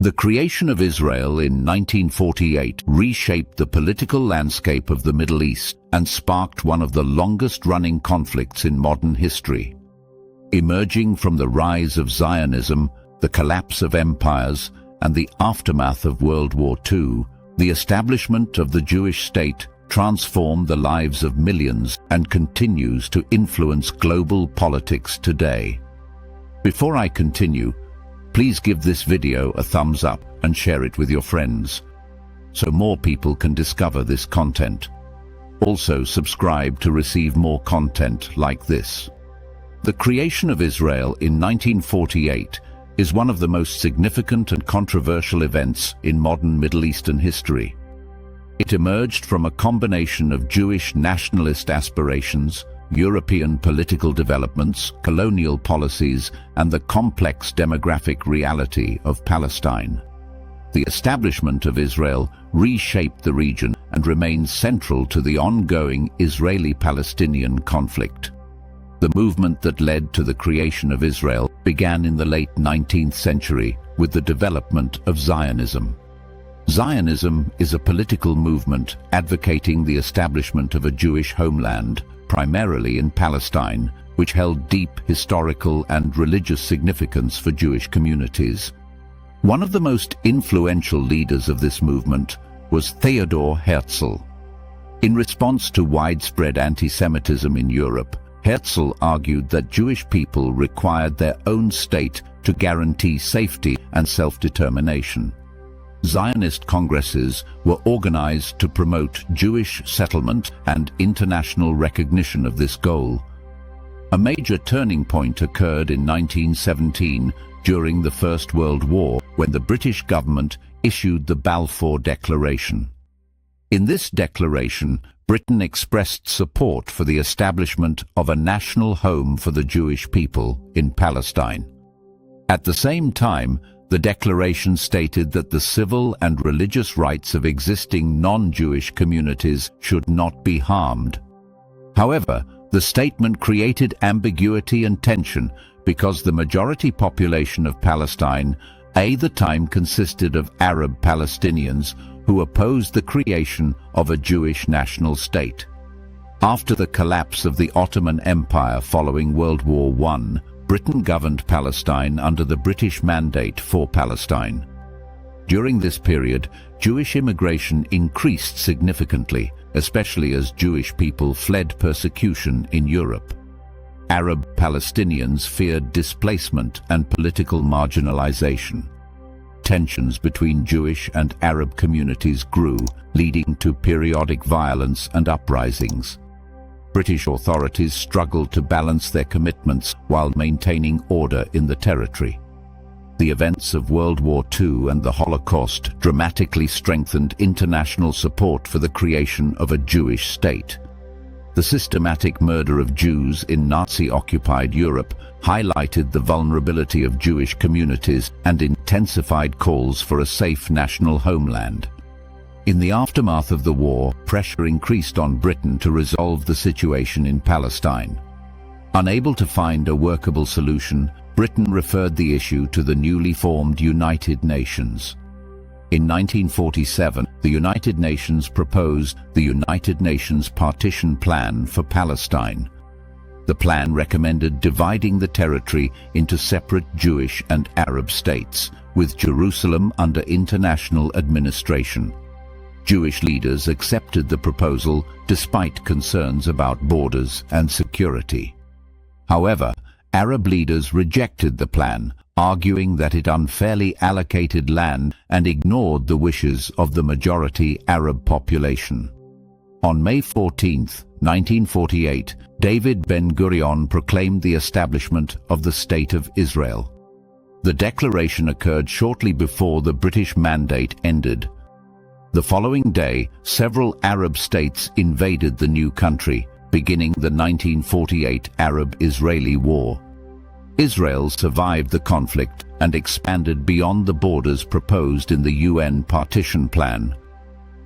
The creation of Israel in 1948 reshaped the political landscape of the Middle East and sparked one of the longest-running conflicts in modern history. Emerging from the rise of Zionism, the collapse of empires, and the aftermath of World War II, the establishment of the Jewish state transformed the lives of millions and continues to influence global politics today. Before I continue, please give this video a thumbs up and share it with your friends, so more people can discover this content. Also, subscribe to receive more content like this. The creation of Israel in 1948 is one of the most significant and controversial events in modern Middle Eastern history. It emerged from a combination of Jewish nationalist aspirations, European political developments, colonial policies, and the complex demographic reality of Palestine. The establishment of Israel reshaped the region and remains central to the ongoing Israeli-Palestinian conflict. The movement that led to the creation of Israel began in the late 19th century with the development of Zionism. Zionism is a political movement advocating the establishment of a Jewish homeland, primarily in Palestine, which held deep historical and religious significance for Jewish communities. One of the most influential leaders of this movement was Theodor Herzl. In response to widespread anti-Semitism in Europe, Herzl argued that Jewish people required their own state to guarantee safety and self-determination. Zionist congresses were organized to promote Jewish settlement and international recognition of this goal. A major turning point occurred in 1917 during the First World War, when the British government issued the Balfour Declaration. In this declaration, Britain expressed support for the establishment of a national home for the Jewish people in Palestine. At the same time, the declaration stated that the civil and religious rights of existing non-Jewish communities should not be harmed. However, the statement created ambiguity and tension because the majority population of Palestine at the time consisted of Arab Palestinians who opposed the creation of a Jewish national state. After the collapse of the Ottoman Empire following World War I, Britain governed Palestine under the British Mandate for Palestine. During this period, Jewish immigration increased significantly, especially as Jewish people fled persecution in Europe. Arab Palestinians feared displacement and political marginalization. Tensions between Jewish and Arab communities grew, leading to periodic violence and uprisings. British authorities struggled to balance their commitments while maintaining order in the territory. The events of World War II and the Holocaust dramatically strengthened international support for the creation of a Jewish state. The systematic murder of Jews in Nazi-occupied Europe highlighted the vulnerability of Jewish communities and intensified calls for a safe national homeland. In the aftermath of the war, pressure increased on Britain to resolve the situation in Palestine. Unable to find a workable solution, Britain referred the issue to the newly formed United Nations. In 1947, the United Nations proposed the United Nations Partition Plan for Palestine. The plan recommended dividing the territory into separate Jewish and Arab states, with Jerusalem under international administration. Jewish leaders accepted the proposal despite concerns about borders and security. However, Arab leaders rejected the plan, arguing that it unfairly allocated land and ignored the wishes of the majority Arab population. On May 14, 1948, David Ben-Gurion proclaimed the establishment of the State of Israel. The declaration occurred shortly before the British Mandate ended. The following day, several Arab states invaded the new country, beginning the 1948 Arab-Israeli War. Israel survived the conflict and expanded beyond the borders proposed in the UN Partition Plan.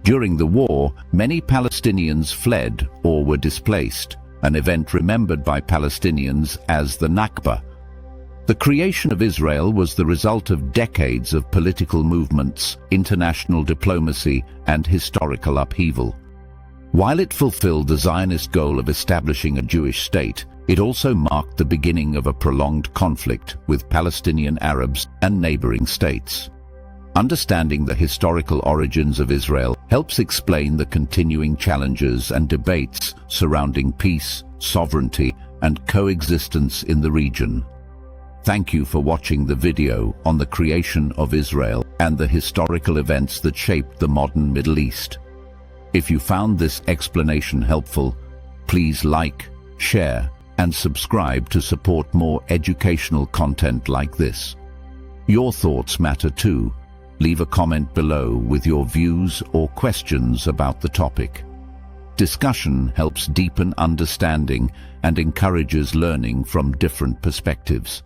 During the war, many Palestinians fled or were displaced, an event remembered by Palestinians as the Nakba. The creation of Israel was the result of decades of political movements, international diplomacy, and historical upheaval. While it fulfilled the Zionist goal of establishing a Jewish state, it also marked the beginning of a prolonged conflict with Palestinian Arabs and neighboring states. Understanding the historical origins of Israel helps explain the continuing challenges and debates surrounding peace, sovereignty, and coexistence in the region. Thank you for watching the video on the creation of Israel and the historical events that shaped the modern Middle East. If you found this explanation helpful, please like, share, and subscribe to support more educational content like this. Your thoughts matter too. Leave a comment below with your views or questions about the topic. Discussion helps deepen understanding and encourages learning from different perspectives.